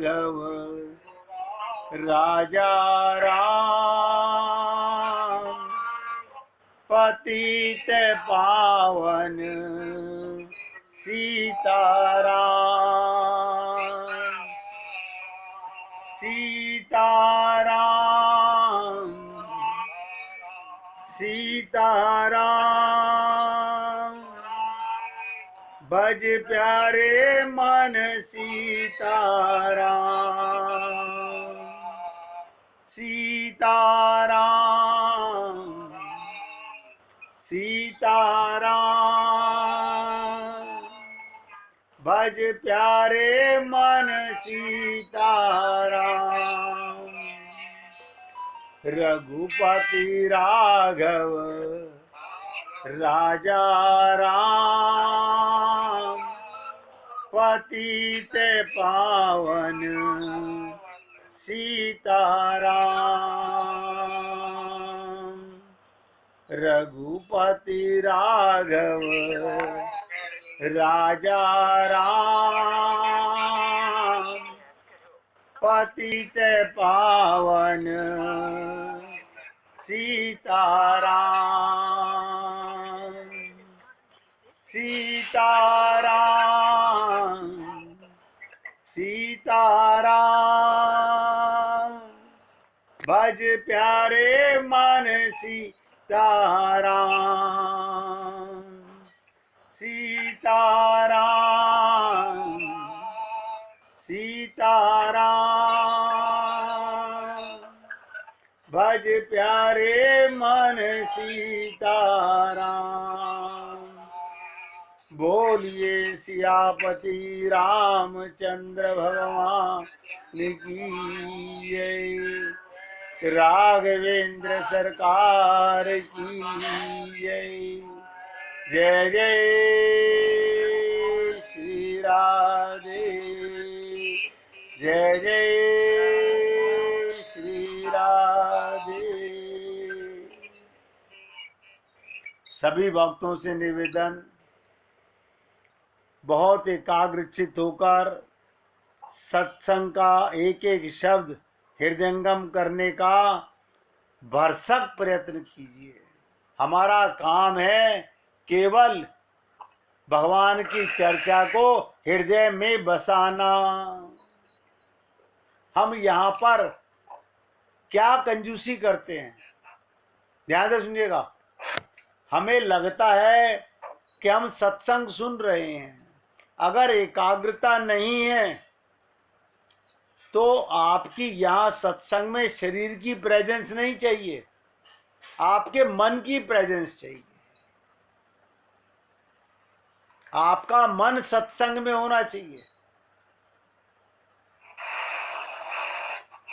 राघव राजा राम पतित पावन सीताराम सीताराम सीताराम भज प्यारे मन सीताराम सीताराम सीताराम भज प्यारे मन सीताराम रघुपति राघव राजा राम पतित पावन सीताराम रघुपति राघव राजा राम पतित पावन सीताराम सीताराम सीताराम भज प्यारे मन सीताराम सीताराम सीताराम भज प्यारे मन सीताराम बोलिए सियापति रामचंद्र भगवान की जय राघवेंद्र सरकार की जय जय श्री राधे जय जय श्री राधे। सभी भक्तों से निवेदन, बहुत एकाग्रचित होकर सत्संग का एक एक शब्द हृदयंगम करने का भरसक प्रयत्न कीजिए। हमारा काम है केवल भगवान की चर्चा को हृदय में बसाना। हम यहाँ पर क्या कंजूसी करते हैं, ध्यान से सुनिएगा। हमें लगता है कि हम सत्संग सुन रहे हैं, अगर एकाग्रता नहीं है तो आपकी यहाँ सत्संग में शरीर की प्रेजेंस नहीं चाहिए, आपके मन की प्रेजेंस चाहिए। आपका मन सत्संग में होना चाहिए।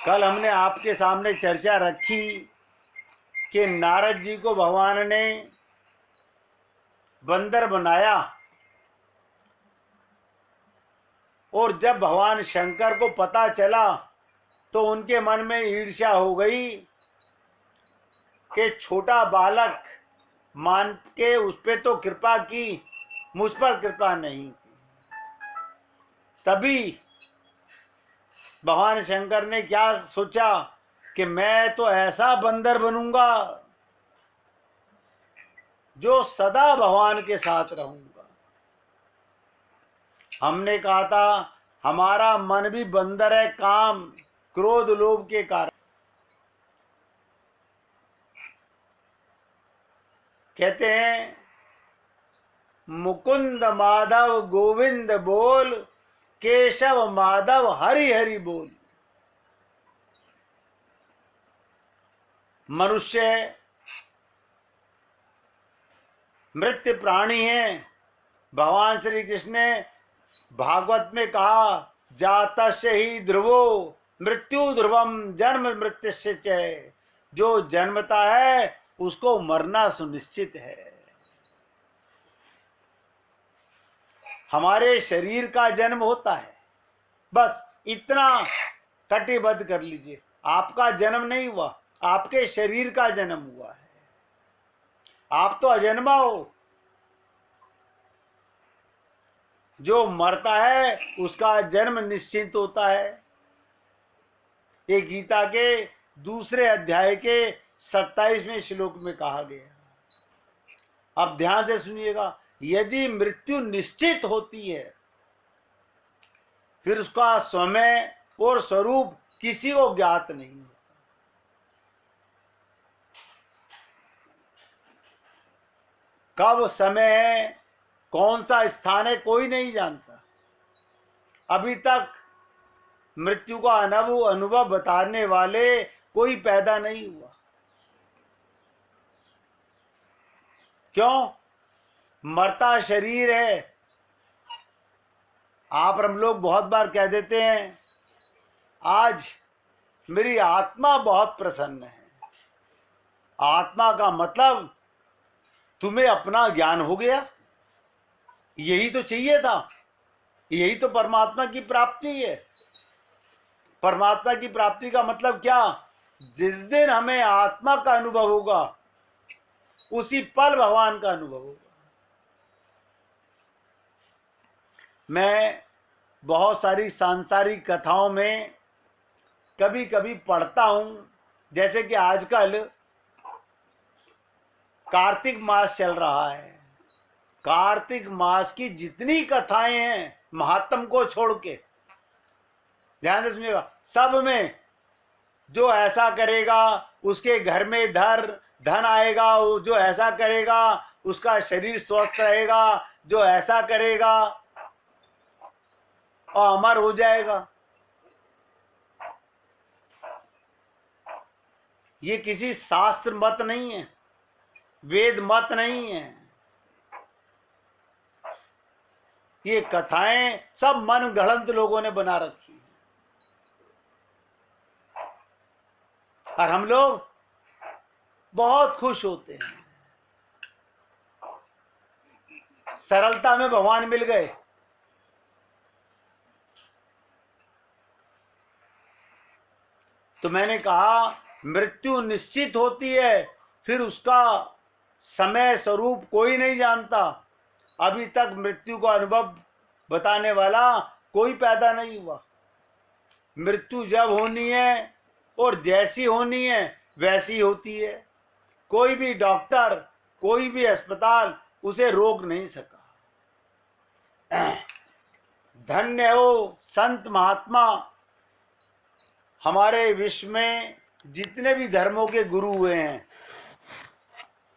कल हमने आपके सामने चर्चा रखी कि नारद जी को भगवान ने बंदर बनाया और जब भगवान शंकर को पता चला तो उनके मन में ईर्ष्या हो गई कि छोटा बालक मान के उस पे तो कृपा की, मुझ पर कृपा नहीं की। तभी भगवान शंकर ने क्या सोचा कि मैं तो ऐसा बंदर बनूंगा जो सदा भगवान के साथ रहूंगा। हमने कहा था हमारा मन भी बंदर है, काम क्रोध लोभ के कारण। कहते हैं मुकुंद माधव गोविंद बोल, केशव माधव हरि हरि बोल। मनुष्य मृत्य प्राणी है। भगवान श्री कृष्ण ने भागवत में कहा जातस्य ही ध्रुवो मृत्यु ध्रुवम जन्म मृत्युश्च च। जो जन्मता है उसको मरना सुनिश्चित है। हमारे शरीर का जन्म होता है, बस इतना कटिबद्ध कर लीजिए। आपका जन्म नहीं हुआ, आपके शरीर का जन्म हुआ है। आप तो अजन्मा हो। जो मरता है उसका जन्म निश्चित होता है। ये गीता के दूसरे अध्याय के 27वें श्लोक में कहा गया। अब ध्यान से सुनिएगा, यदि मृत्यु निश्चित होती है फिर उसका समय और स्वरूप किसी को ज्ञात नहीं होता। कब समय है, कौन सा स्थान है, कोई नहीं जानता। अभी तक मृत्यु का अनुभव बताने वाले कोई पैदा नहीं हुआ। क्यों? मरता शरीर है। आप हम लोग बहुत बार कह देते हैं, आज मेरी आत्मा बहुत प्रसन्न है। आत्मा का मतलब तुम्हें अपना ज्ञान हो गया, यही तो चाहिए था, यही तो परमात्मा की प्राप्ति है। परमात्मा की प्राप्ति का मतलब क्या? जिस दिन हमें आत्मा का अनुभव होगा उसी पल भगवान का अनुभव होगा। मैं बहुत सारी सांसारिक कथाओं में कभी कभी पढ़ता हूं, जैसे कि आजकल कार्तिक मास चल रहा है। कार्तिक मास की जितनी कथाएं हैं महात्म को छोड़ के, ध्यान से सुनिएगा, सब में जो ऐसा करेगा उसके घर में धन आएगा, जो ऐसा करेगा उसका शरीर स्वस्थ रहेगा, जो ऐसा करेगा और अमर हो जाएगा। ये किसी शास्त्र मत नहीं है, वेद मत नहीं है। ये कथाएं सब मन गढ़ंत लोगों ने बना रखी है। और हम लोग बहुत खुश होते हैं, सरलता में भगवान मिल गए। तो मैंने कहा मृत्यु निश्चित होती है, फिर उसका समय स्वरूप कोई नहीं जानता। अभी तक मृत्यु का अनुभव बताने वाला कोई पैदा नहीं हुआ। मृत्यु जब होनी है और जैसी होनी है वैसी होती है। कोई भी डॉक्टर, कोई भी अस्पताल उसे रोक नहीं सका। धन्य हो संत महात्मा, हमारे विश्व में जितने भी धर्मों के गुरु हुए हैं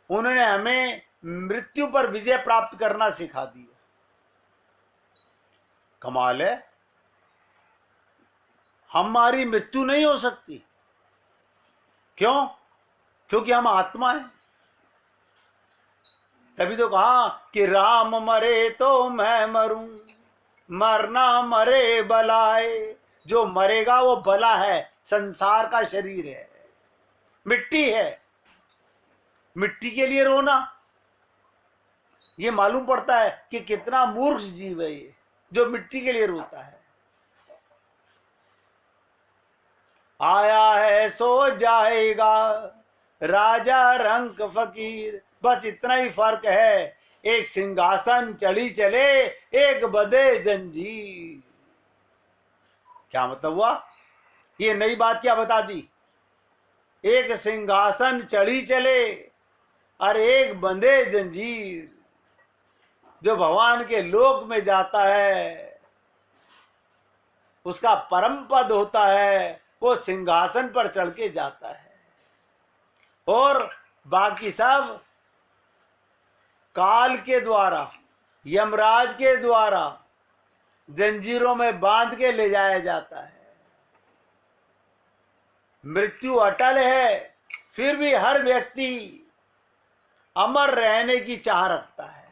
उन्होंने हमें मृत्यु पर विजय प्राप्त करना सिखा दिया। कमाल है, हमारी मृत्यु नहीं हो सकती। क्यों? क्योंकि हम आत्मा है। तभी तो कहा कि राम मरे तो मैं मरूं, मरना मरे बलाए। जो मरेगा वो बला है, संसार का शरीर है, मिट्टी है। मिट्टी के लिए रोना, ये मालूम पड़ता है कि कितना मूर्ख जीव है ये जो मिट्टी के लिए रोता है। आया है सो जाएगा, राजा रंक फकीर, बस इतना ही फर्क है। एक सिंहासन चढ़ी चले, एक बदे जंजीर। क्या मतलब हुआ? ये नई बात क्या बता दी? एक सिंहासन चढ़ी चले और एक बंधे जंजीर। जो भगवान के लोक में जाता है उसका परम पद होता है, वो सिंहासन पर चढ़ के जाता है और बाकी सब काल के द्वारा, यमराज के द्वारा जंजीरों में बांध के ले जाया जाता है। मृत्यु अटल है, फिर भी हर व्यक्ति अमर रहने की चाह रखता है।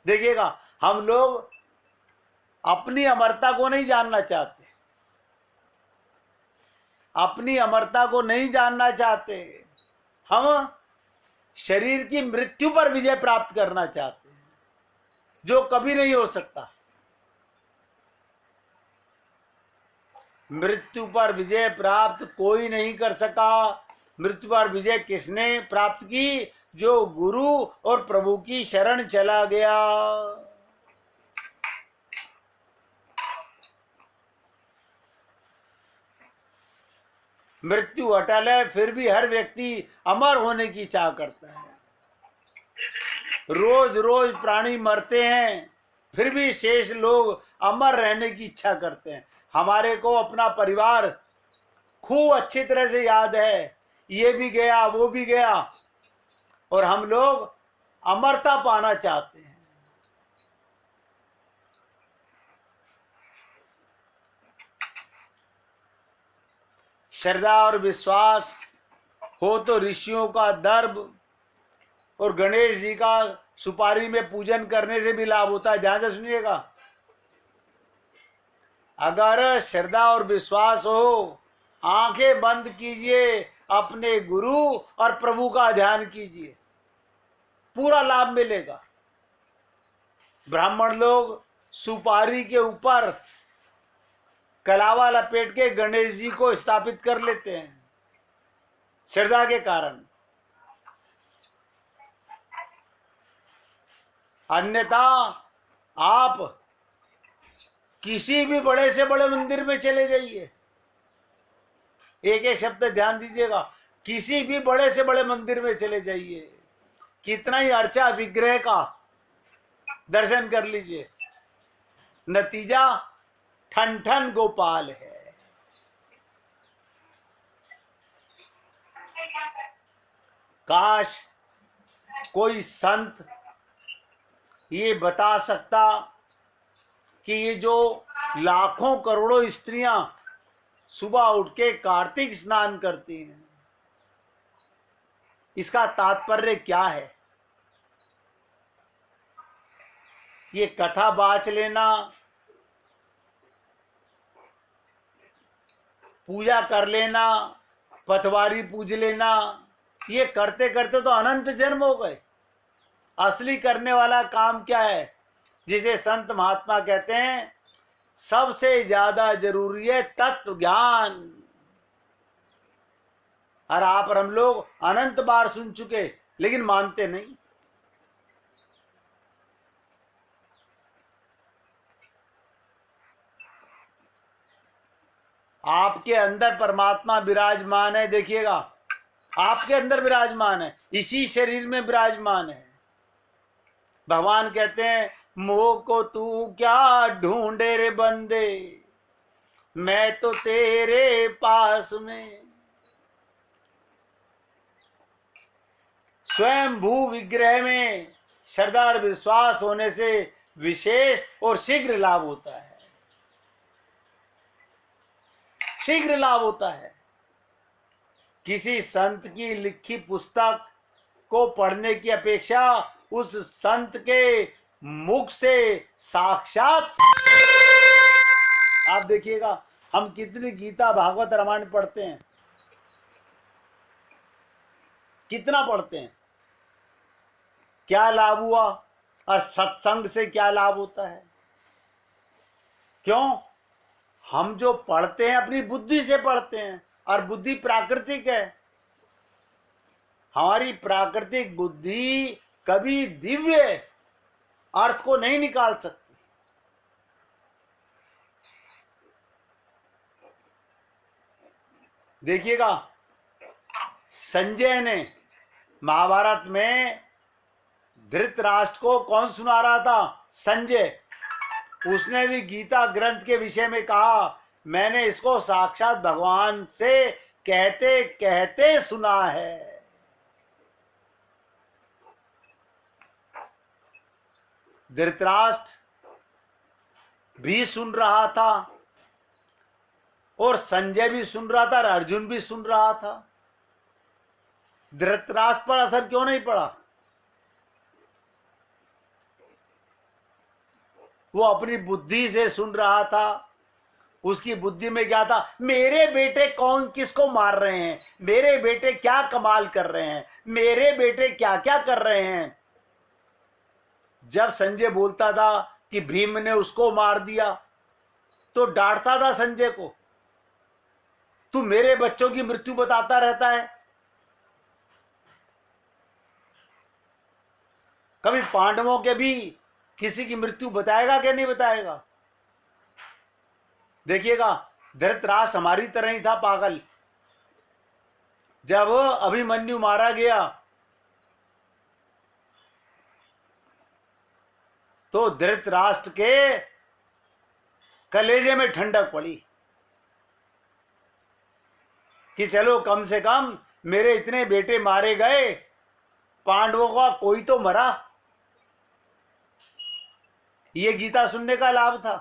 देखिएगा, हम लोग अपनी अमरता को नहीं जानना चाहते, अपनी अमरता को नहीं जानना चाहते। हम शरीर की मृत्यु पर विजय प्राप्त करना चाहते हैं, जो कभी नहीं हो सकता। मृत्यु पर विजय प्राप्त कोई नहीं कर सका। मृत्यु पर विजय किसने प्राप्त की? जो गुरु और प्रभु की शरण चला गया। मृत्यु अटल है, फिर भी हर व्यक्ति अमर होने की चाह करता है। रोज रोज प्राणी मरते हैं, फिर भी शेष लोग अमर रहने की इच्छा करते हैं। हमारे को अपना परिवार खूब अच्छी तरह से याद है, ये भी गया वो भी गया, और हम लोग अमरता पाना चाहते हैं। श्रद्धा और विश्वास हो तो ऋषियों का दर्भ और गणेश जी का सुपारी में पूजन करने से भी लाभ होता है। ध्यान से सुनिएगा, अगर श्रद्धा और विश्वास हो, आंखें बंद कीजिए, अपने गुरु और प्रभु का ध्यान कीजिए, पूरा लाभ मिलेगा। ब्राह्मण लोग सुपारी के ऊपर कलावा लपेट के गणेश जी को स्थापित कर लेते हैं श्रद्धा के कारण। अन्यथा आप किसी भी बड़े से बड़े मंदिर में चले जाइए, एक एक शब्द ध्यान दीजिएगा, किसी भी बड़े से बड़े मंदिर में चले जाइए, कितना ही अर्चा विग्रह का दर्शन कर लीजिए, नतीजा ठन ठन गोपाल है। काश कोई संत ये बता सकता कि ये जो लाखों करोड़ों स्त्रियां सुबह उठ के कार्तिक स्नान करती हैं, इसका तात्पर्य क्या है। ये कथा बाच लेना, पूजा कर लेना, पतवारी पूज लेना, ये करते करते तो अनंत जन्म हो गए। असली करने वाला काम क्या है, जिसे संत महात्मा कहते हैं सबसे ज्यादा जरूरी है तत्व ज्ञान। और आप और हम लोग अनंत बार सुन चुके, लेकिन मानते नहीं। आपके अंदर परमात्मा विराजमान है, देखिएगा, आपके अंदर विराजमान है, इसी शरीर में विराजमान है। भगवान कहते हैं, मोह को तू क्या ढूंढे रे बंदे, मैं तो तेरे पास में। स्वयं भू विग्रह में श्रद्धा और विश्वास होने से विशेष और शीघ्र लाभ होता है, शीघ्र लाभ होता है। किसी संत की लिखी पुस्तक को पढ़ने की अपेक्षा उस संत के मुख से साक्षात, आप देखिएगा हम कितनी गीता भागवत रामायण पढ़ते हैं, कितना पढ़ते हैं, क्या लाभ हुआ, और सत्संग से क्या लाभ होता है। क्यों? हम जो पढ़ते हैं अपनी बुद्धि से पढ़ते हैं, और बुद्धि प्राकृतिक है। हमारी प्राकृतिक बुद्धि कभी दिव्य अर्थ को नहीं निकाल सकती। देखिएगा, संजय ने महाभारत में धृतराष्ट्र को कौन सुना रहा था? संजय। उसने भी गीता ग्रंथ के विषय में कहा, मैंने इसको साक्षात भगवान से कहते कहते सुना है। धृतराष्ट्र भी सुन रहा था, और संजय भी सुन रहा था, और अर्जुन भी सुन रहा था। धृतराष्ट्र पर असर क्यों नहीं पड़ा? वो अपनी बुद्धि से सुन रहा था। उसकी बुद्धि में क्या था? मेरे बेटे कौन किसको मार रहे हैं, मेरे बेटे क्या कमाल कर रहे हैं, मेरे बेटे क्या क्या कर रहे हैं। जब संजय बोलता था कि भीम ने उसको मार दिया, तो डांटता था संजय को, तू मेरे बच्चों की मृत्यु बताता रहता है। कभी पांडवों के भी किसी की मृत्यु बताएगा कि नहीं बताएगा? देखिएगा, धृतराष्ट्र हमारी तरह ही था, पागल। जब अभिमन्यु मारा गया तो धृतराष्ट्र के कलेजे में ठंडक पड़ी कि चलो कम से कम मेरे इतने बेटे मारे गए, पांडवों का कोई तो मरा। ये गीता सुनने का लाभ था।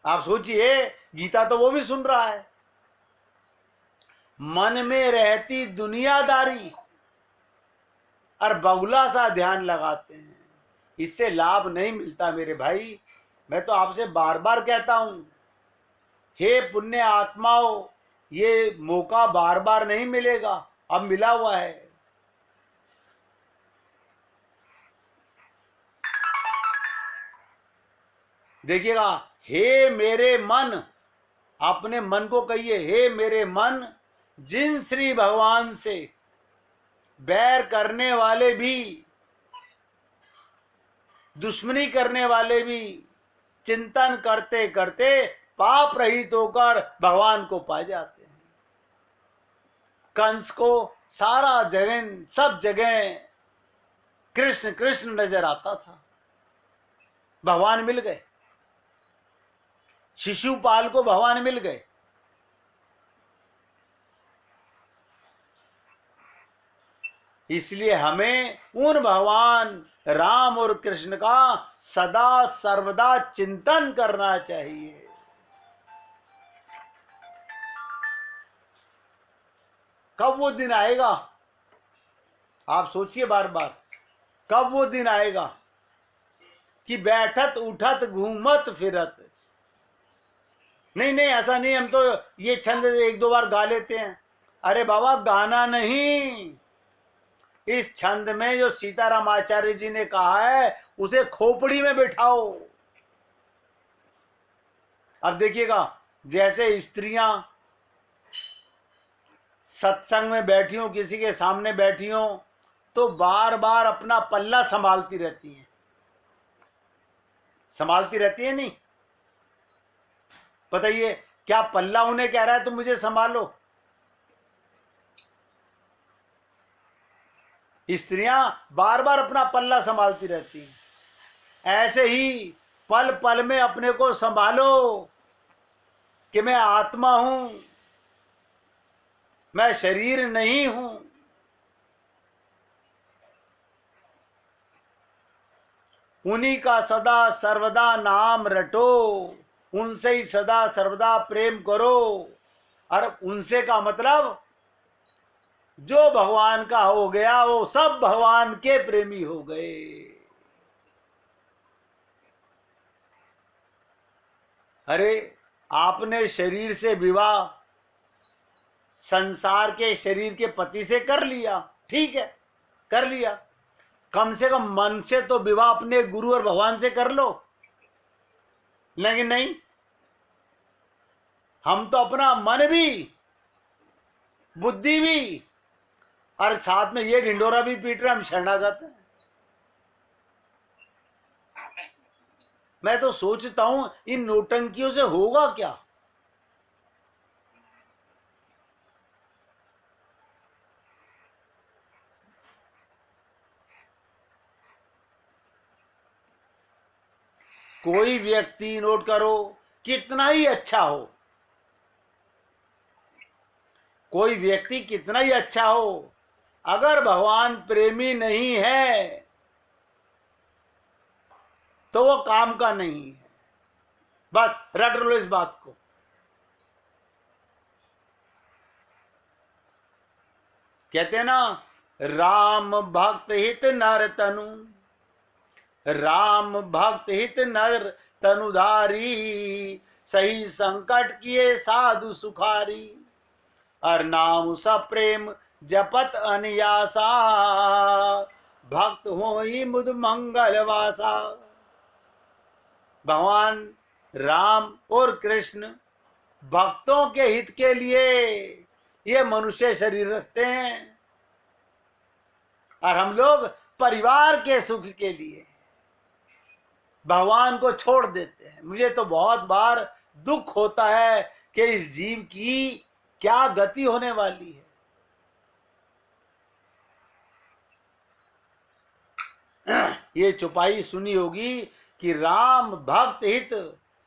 आप सोचिए, गीता तो वो भी सुन रहा है। मन में रहती दुनियादारी और बहुला सा ध्यान लगाते हैं, इससे लाभ नहीं मिलता मेरे भाई। मैं तो आपसे बार बार कहता हूं, हे पुण्य आत्माओं, ये मौका बार बार नहीं मिलेगा, अब मिला हुआ है। देखिएगा, हे मेरे मन, अपने मन को कहिए, हे मेरे मन, जिन श्री भगवान से बैर करने वाले भी, दुश्मनी करने वाले भी चिंतन करते करते पाप रहित होकर भगवान को पा जाते हैं। कंस को सारा जगह, सब जगह कृष्ण कृष्ण नजर आता था, भगवान मिल गए। शिशुपाल को भगवान मिल गए। इसलिए हमें उन भगवान राम और कृष्ण का सदा सर्वदा चिंतन करना चाहिए। कब वो दिन आएगा, आप सोचिए बार बार, कब वो दिन आएगा कि बैठत उठत घूमत फिरत। नहीं नहीं, ऐसा नहीं, हम तो ये छंद एक दो बार गा लेते हैं। अरे बाबा, गाना नहीं, इस छंद में जो सीताराम आचार्य जी ने कहा है उसे खोपड़ी में बिठाओ। अब देखिएगा, जैसे स्त्रियां सत्संग में बैठी हो, किसी के सामने बैठी हो, तो बार बार अपना पल्ला संभालती रहती हैं। संभालती रहती है नहीं? बताइए, क्या पल्ला उन्हें कह रहा है तुम मुझे संभालो? स्त्रियां बार बार अपना पल्ला संभालती रहती हैं। ऐसे ही पल पल में अपने को संभालो कि मैं आत्मा हूं, मैं शरीर नहीं हूं। उन्हीं का सदा सर्वदा नाम रटो, उनसे ही सदा सर्वदा प्रेम करो। और उनसे का मतलब, जो भगवान का हो गया वो सब भगवान के प्रेमी हो गए। अरे, आपने शरीर से विवाह संसार के शरीर के पति से कर लिया, ठीक है, कर लिया। कम से कम मन से तो विवाह अपने गुरु और भगवान से कर लो। लेकिन नहीं, हम तो अपना मन भी, बुद्धि भी, और साथ में ये ढिंडोरा भी पीट रहे, हम शरणागत हैं। मैं तो सोचता हूं, इन नौटंकियों से होगा क्या? कोई व्यक्ति, नोट करो, कितना ही अच्छा हो, कोई व्यक्ति कितना ही अच्छा हो, अगर भगवान प्रेमी नहीं है तो वो काम का नहीं है। बस रट लो इस बात को। कहते हैं ना, राम भक्त हित नर तनु, राम भक्त हित नर तनुधारी, सही संकट किए साधु सुखारी, और नाम सब प्रेम जपत अनियासा, भक्त हो ही मुद मंगल वासा। भगवान राम और कृष्ण भक्तों के हित के लिए ये मनुष्य शरीर रखते हैं, और हम लोग परिवार के सुख के लिए भगवान को छोड़ देते हैं। मुझे तो बहुत बार दुख होता है कि इस जीव की क्या गति होने वाली है। ये चौपाई सुनी होगी कि राम भक्त हित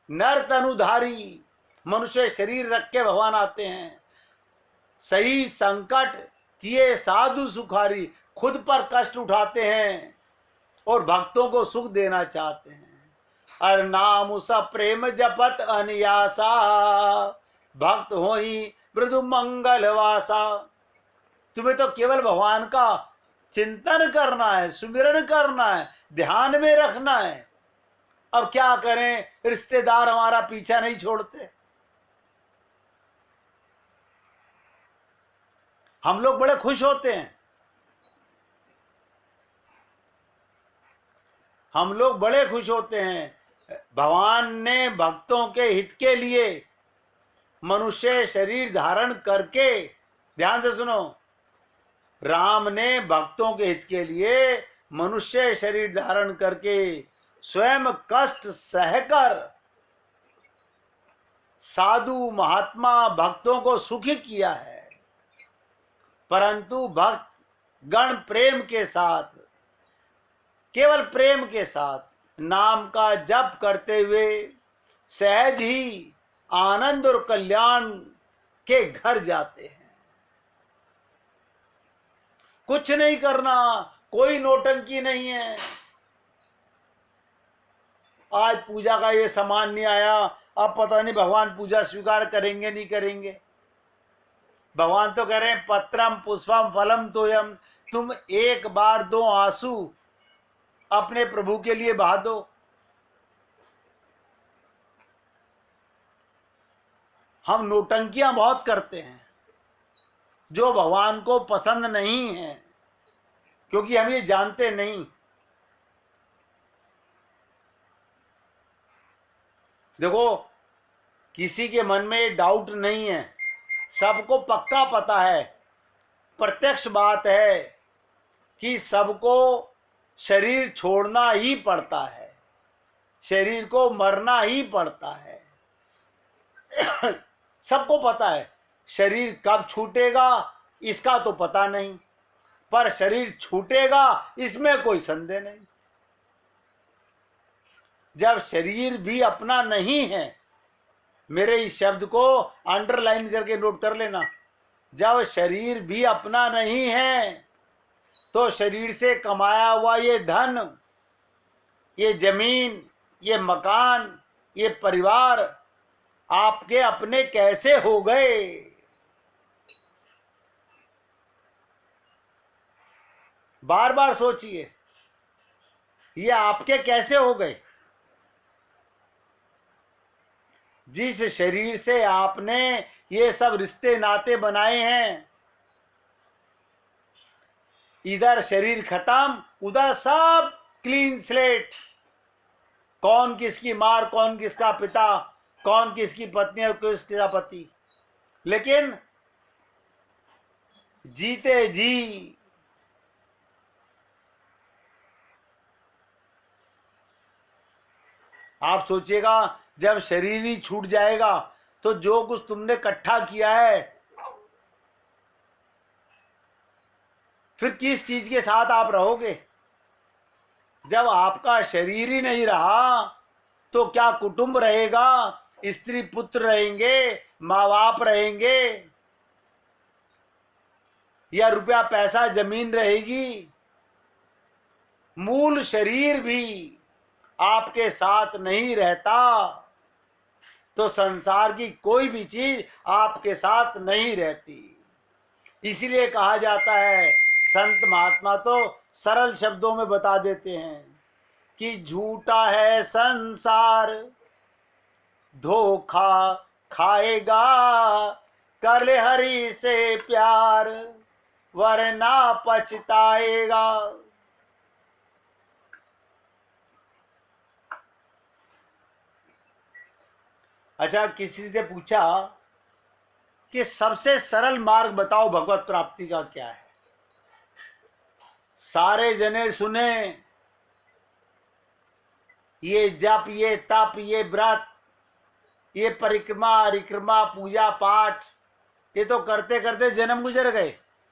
नर तनुधारी, मनुष्य शरीर रख के भगवान आते हैं। सही संकट किए साधु सुखारी, खुद पर कष्ट उठाते हैं और भक्तों को सुख देना चाहते हैं। अर नाम सब प्रेम जपत अनियासा, भक्त होई मृदु मंगल वासा। तुम्हें तो केवल भगवान का चिंतन करना है, सुमिरन करना है, ध्यान में रखना है। अब क्या करें, रिश्तेदार हमारा पीछा नहीं छोड़ते। हम लोग बड़े खुश होते हैं, हम लोग बड़े खुश होते हैं। भगवान ने भक्तों के हित के लिए मनुष्य शरीर धारण करके, ध्यान से सुनो, राम ने भक्तों के हित के लिए मनुष्य शरीर धारण करके स्वयं कष्ट सहकर साधु महात्मा भक्तों को सुखी किया है। परंतु भक्त गण प्रेम के साथ, केवल प्रेम के साथ नाम का जप करते हुए सहज ही आनंद और कल्याण के घर जाते हैं। कुछ नहीं करना, कोई नौटंकी नहीं है। आज पूजा का ये सामान नहीं आया, अब पता नहीं भगवान पूजा स्वीकार करेंगे नहीं करेंगे। भगवान तो कह रहे हैं पत्रम पुष्पम फलम तोयम, तुम एक बार 2 आंसू अपने प्रभु के लिए बहा दो। हम नौटंकियां बहुत करते हैं जो भगवान को पसंद नहीं है, क्योंकि हम ये जानते नहीं। देखो, किसी के मन में डाउट नहीं है, सबको पक्का पता है, प्रत्यक्ष बात है कि सबको शरीर छोड़ना ही पड़ता है, शरीर को मरना ही पड़ता है। सबको पता है शरीर कब छूटेगा इसका तो पता नहीं, पर शरीर छूटेगा इसमें कोई संदेह नहीं। जब शरीर भी अपना नहीं है, मेरे इस शब्द को अंडरलाइन करके नोट कर लेना, जब शरीर भी अपना नहीं है तो शरीर से कमाया हुआ ये धन, ये जमीन, ये मकान, ये परिवार आपके अपने कैसे हो गए। बार बार सोचिए, ये आपके कैसे हो गए। जिस शरीर से आपने ये सब रिश्ते नाते बनाए हैं, इधर शरीर खत्म, उधर सब क्लीन स्लेट। कौन किसकी मार, कौन किसका पिता, कौन किसकी पत्नी और किसका पति। लेकिन जीते जी आप सोचिएगा, जब शरीर ही छूट जाएगा तो जो कुछ तुमने इकट्ठा किया है, फिर किस चीज के साथ आप रहोगे। जब आपका शरीर ही नहीं रहा तो क्या कुटुंब रहेगा, स्त्री पुत्र रहेंगे, माँ बाप रहेंगे, या रुपया पैसा जमीन रहेगी। मूल शरीर भी आपके साथ नहीं रहता तो संसार की कोई भी चीज आपके साथ नहीं रहती। इसीलिए कहा जाता है, संत महात्मा तो सरल शब्दों में बता देते हैं कि झूठा है संसार, धोखा खाएगा, कर ले हरि से प्यार, वरना पछताएगा। अच्छा, किसी से पूछा कि सबसे सरल मार्ग बताओ भगवत प्राप्ति का क्या है। सारे जने सुने, ये जप, ये तप, ये व्रत, ये परिक्रमा, पूजा पाठ, ये तो करते करते जन्म गुजर गए,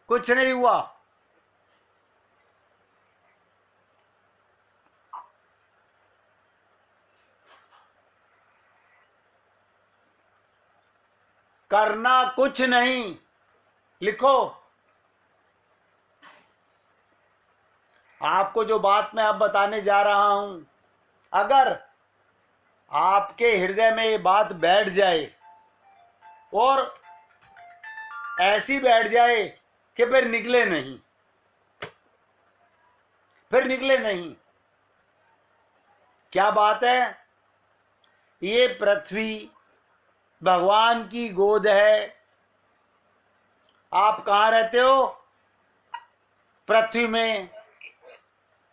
कुछ नहीं हुआ। करना कुछ नहीं, लिखो। आपको जो बात मैं अब बताने जा रहा हूं, अगर आपके हृदय में ये बात बैठ जाए और ऐसी बैठ जाए कि फिर निकले नहीं, फिर निकले नहीं। क्या बात है? ये पृथ्वी भगवान की गोद है। आप कहाँ रहते हो? पृथ्वी में।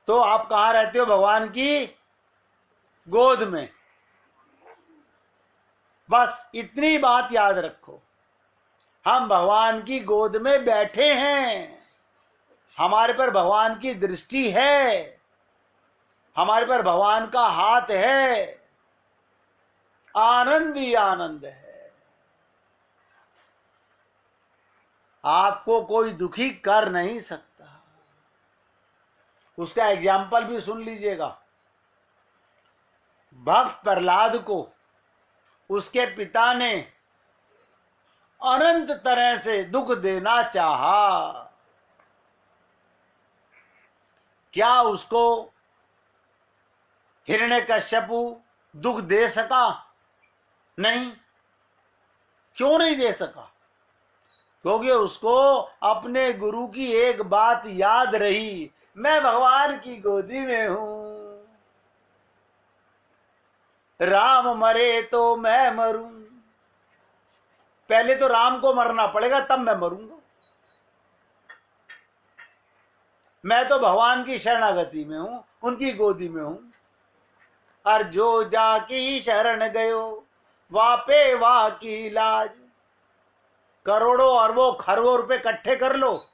तो आप कहाँ रहते हो? भगवान की गोद में। बस इतनी बात याद रखो, हम भगवान की गोद में बैठे हैं, हमारे पर भगवान की दृष्टि है, हमारे पर भगवान का हाथ है, आनंद ही आनंद है। आपको कोई दुखी कर नहीं सकता। उसका एग्जाम्पल भी सुन लीजिएगा। भक्त प्रहलाद को उसके पिता ने अनंत तरह से दुख देना चाहा। क्या उसको हिरण्यकश्यपु दुख दे सका? नहीं। क्यों नहीं दे सका? क्योंकि उसको अपने गुरु की एक बात याद रही, मैं भगवान की गोदी में हूं, राम मरे तो मैं मरूं। पहले तो राम को मरना पड़ेगा, तब मैं मरूंगा। मैं तो भगवान की शरणागति में हूं, उनकी गोदी में हूं। और जो जाकी शरण गयो वापे वाह की लाज। करोड़ों अरबों खरबों रुपए इकट्ठे कर लो,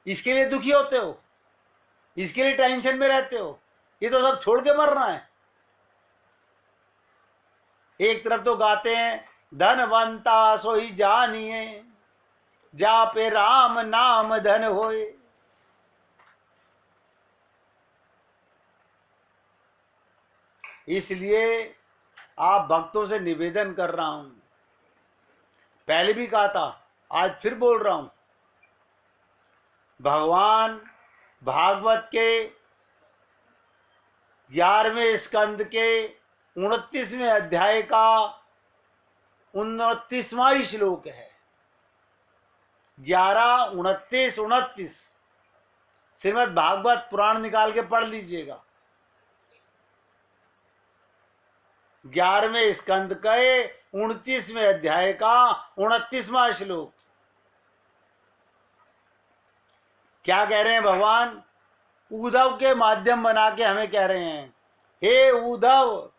इसके लिए दुखी होते हो, इसके लिए टेंशन में रहते हो। ये तो सब छोड़ के मरना है। एक तरफ तो गाते हैं धनवंता सोई जानिए, जा पे राम नाम धन होए। इसलिए आप भक्तों से निवेदन कर रहा हूं, पहले भी कहा था, आज फिर बोल रहा हूं, भगवान भागवत के 11वें स्कंद के 29वें अध्याय का 29वां श्लोक है। 11, 29, 29 श्रीमद् भागवत पुराण निकाल के पढ़ लीजिएगा। 11वें स्कंद के 29वें अध्याय का 29वां श्लोक। क्या कह रहे हैं भगवान? उद्धव के माध्यम बना के हमें कह रहे हैं, हे उद्धव,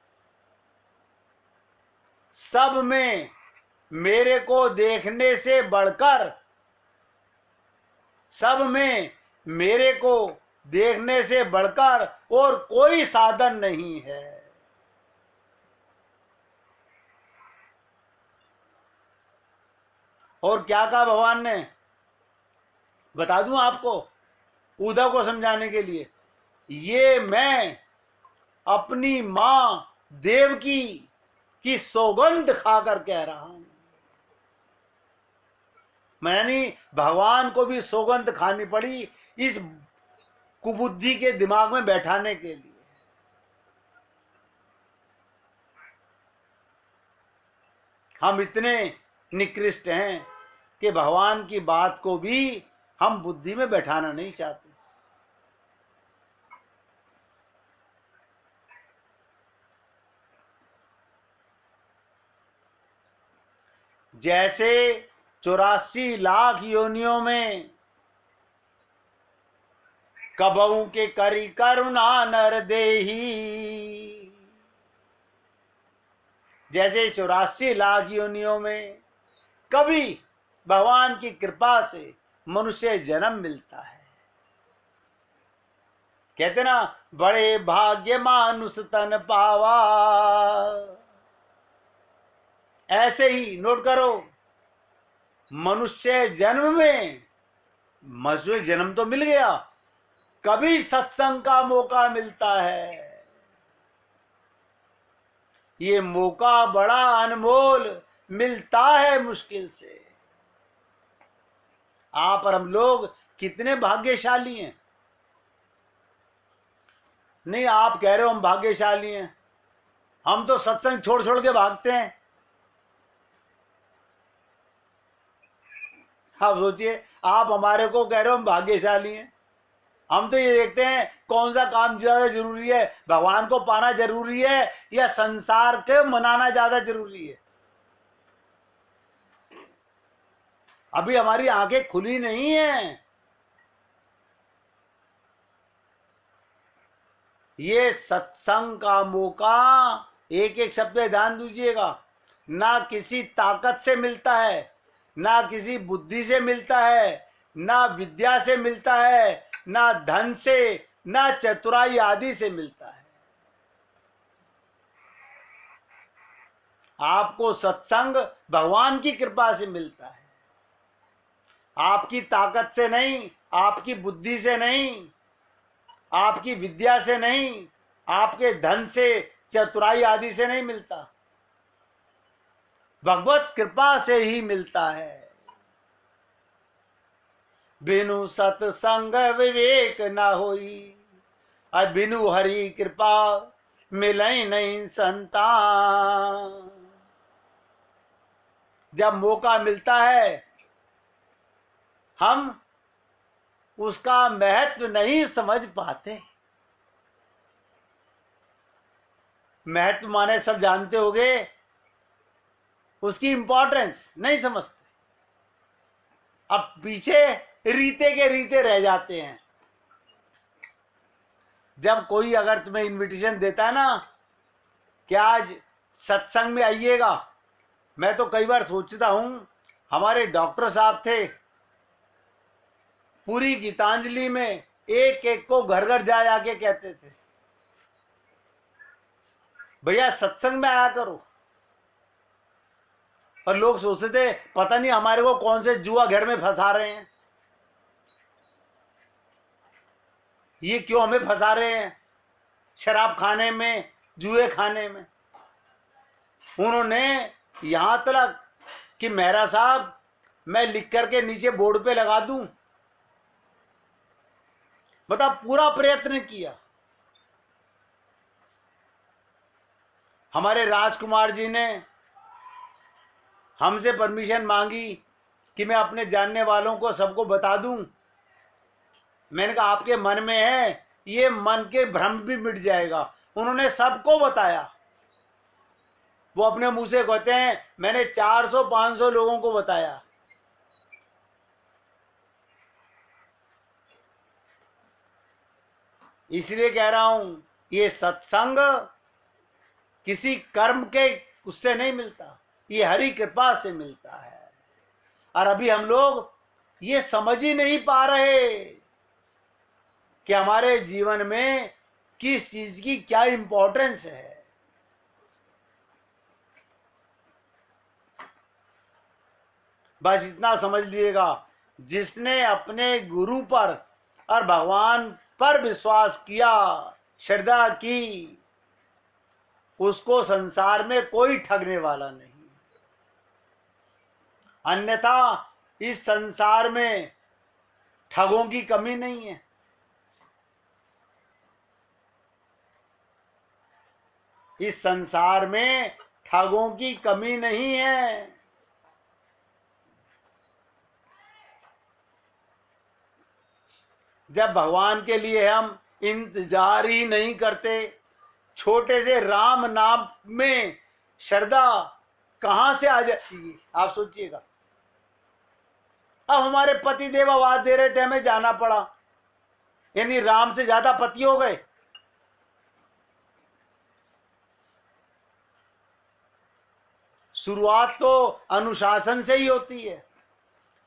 सब में मेरे को देखने से बढ़कर, सब में मेरे को देखने से बढ़कर और कोई साधन नहीं है। और क्या कहा भगवान ने? बता दूं आपको, उद्धव को समझाने के लिए, ये मैं अपनी मां देवकी की सौगंध खाकर कह रहा हूं। मैंने भगवान को भी सौगंध खानी पड़ी इस कुबुद्धि के दिमाग में बैठाने के लिए। हम इतने निकृष्ट हैं कि भगवान की बात को भी हम बुद्धि में बैठाना नहीं चाहते। जैसे 84 लाख योनियों में कबहू के करी करुणा नर देही, जैसे 84 लाख योनियों में कभी भगवान की कृपा से मनुष्य जन्म मिलता है। कहते ना, बड़े भाग्य मानुष तन पावा। ऐसे ही नोट करो, मनुष्य जन्म में, मनुष्य जन्म तो मिल गया, कभी सत्संग का मौका मिलता है। ये मौका बड़ा अनमोल मिलता है मुश्किल से। आप और हम लोग कितने भाग्यशाली हैं। नहीं, आप कह रहे हो हम भाग्यशाली हैं, हम तो सत्संग छोड़ छोड़ के भागते हैं। आप सोचिए, आप हमारे को कह रहे हो हम भाग्यशाली हैं, हम तो ये देखते हैं कौन सा काम ज्यादा जरूरी है, भगवान को पाना जरूरी है या संसार के मनाना ज्यादा जरूरी है। अभी हमारी आंखें खुली नहीं है। ये सत्संग का मौका, एक एक शब्द पे ध्यान दीजिएगा, ना किसी ताकत से मिलता है, ना किसी बुद्धि से मिलता है, ना विद्या से मिलता है, ना धन से, ना चतुराई आदि से मिलता है। आपको सत्संग भगवान की कृपा से मिलता है, आपकी ताकत से नहीं, आपकी बुद्धि से नहीं, आपकी विद्या से नहीं, आपके धन से, चतुराई आदि से नहीं मिलता, भगवत कृपा से ही मिलता है। बिनु सत्संग विवेक न होई, और बिनु हरि कृपा मिले नहीं संतान। जब मौका मिलता है हम उसका महत्व नहीं समझ पाते। महत्व माने सब जानते होंगे, उसकी इंपॉर्टेंस नहीं समझते, अब पीछे रीते के रीते रह जाते हैं। जब कोई अगर तुम्हें इनविटेशन देता है ना कि आज सत्संग में आइएगा, मैं तो कई बार सोचता हूं, हमारे डॉक्टर साहब थे, पूरी गीतांजलि में एक एक को घर घर जा जाके कहते थे, भैया सत्संग में आया करो। और लोग सोचते थे पता नहीं हमारे को कौन से जुआ घर में फंसा रहे हैं, ये क्यों हमें फंसा रहे हैं शराब खाने में, जुए खाने में। उन्होंने यहां तक कि मेहरा साहब मैं लिख करके नीचे बोर्ड पे लगा दूं, बता, पूरा प्रयत्न किया। हमारे राजकुमार जी ने हमसे परमिशन मांगी कि मैं अपने जानने वालों को सबको बता दूं। मैंने कहा आपके मन में है, ये मन के भ्रम भी मिट जाएगा। उन्होंने सबको बताया, वो अपने मुंह से कहते हैं मैंने 400-500 लोगों को बताया। इसलिए कह रहा हूं, ये सत्संग किसी कर्म के उससे नहीं मिलता, ये हरि कृपा से मिलता है। और अभी हम लोग ये समझ ही नहीं पा रहे कि हमारे जीवन में किस चीज की क्या इंपॉर्टेंस है। बस इतना समझ लीजिएगा, जिसने अपने गुरु पर और भगवान पर विश्वास किया, श्रद्धा की, उसको संसार में कोई ठगने वाला नहीं। अन्यथा इस संसार में ठगों की कमी नहीं है। इस संसार में ठगों की कमी नहीं है। जब भगवान के लिए हम इंतजार ही नहीं करते, छोटे से राम नाम में श्रद्धा कहां से आ जाएगी, आप सोचिएगा। अब हमारे पति देव आवाज दे रहे थे, हमें जाना पड़ा, यानी राम से ज्यादा पति हो गए। शुरुआत तो अनुशासन से ही होती है,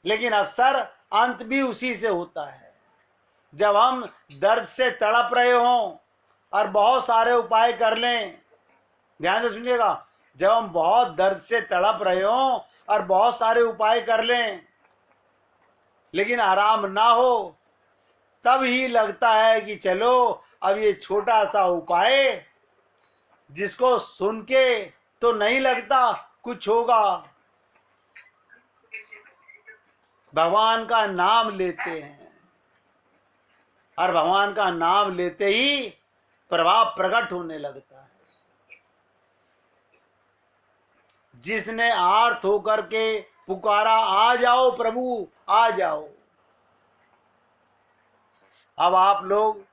लेकिन अक्सर अंत भी उसी से होता है। जब हम दर्द से तड़प रहे हों और बहुत सारे उपाय कर लें, ध्यान से सुनिएगा, जब हम बहुत दर्द से तड़प रहे हों और बहुत सारे उपाय कर लें लेकिन आराम ना हो, तब ही लगता है कि चलो अब ये छोटा सा उपाय जिसको सुन के तो नहीं लगता कुछ होगा, भगवान का नाम लेते हैं और भगवान का नाम लेते ही प्रभाव प्रकट होने लगता है। जिसने आर्त होकर के पुकारा, आ जाओ प्रभु आ जाओ। अब आप लोग